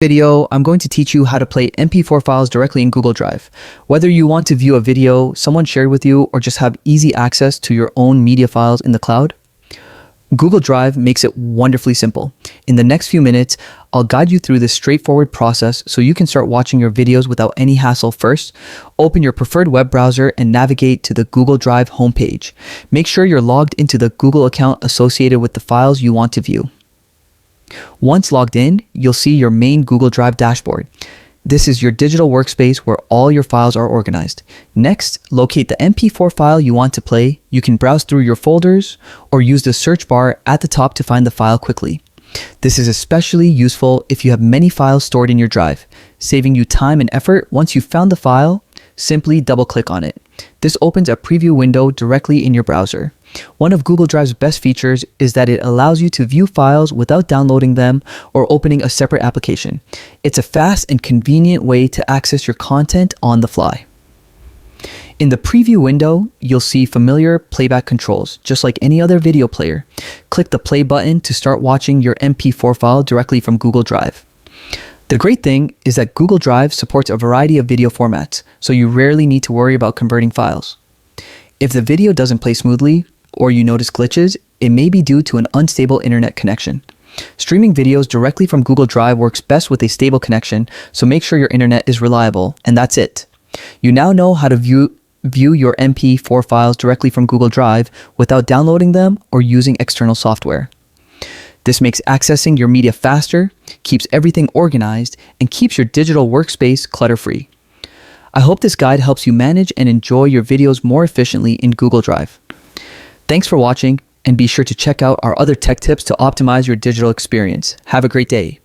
Video, I'm going to teach you how to play MP4 files directly in Google Drive. Whether you want to view a video someone shared with you or just have easy access to your own media files in the cloud, Google Drive makes it wonderfully simple. In the next few minutes, I'll guide you through this straightforward process so you can start watching your videos without any hassle. First, open your preferred web browser and navigate to the Google Drive homepage. Make sure you're logged into the Google account associated with the files you want to view. Once logged in, you'll see your main Google Drive dashboard. This is your digital workspace where all your files are organized. Next, locate the MP4 file you want to play. You can browse through your folders or use the search bar at the top to find the file quickly. This is especially useful if you have many files stored in your drive, saving you time and effort. Once you've found the file, simply double-click on it. This opens a preview window directly in your browser. One of Google Drive's best features is that it allows you to view files without downloading them or opening a separate application. It's a fast and convenient way to access your content on the fly. In the preview window, you'll see familiar playback controls, just like any other video player. Click the play button to start watching your MP4 file directly from Google Drive. The great thing is that Google Drive supports a variety of video formats, so you rarely need to worry about converting files. If the video doesn't play smoothly, or you notice glitches, it may be due to an unstable internet connection. Streaming videos directly from Google Drive works best with a stable connection, so make sure your internet is reliable, and that's it. You now know how to view your MP4 files directly from Google Drive without downloading them or using external software. This makes accessing your media faster, keeps everything organized, and keeps your digital workspace clutter-free. I hope this guide helps you manage and enjoy your videos more efficiently in Google Drive. Thanks for watching, and be sure to check out our other tech tips to optimize your digital experience. Have a great day.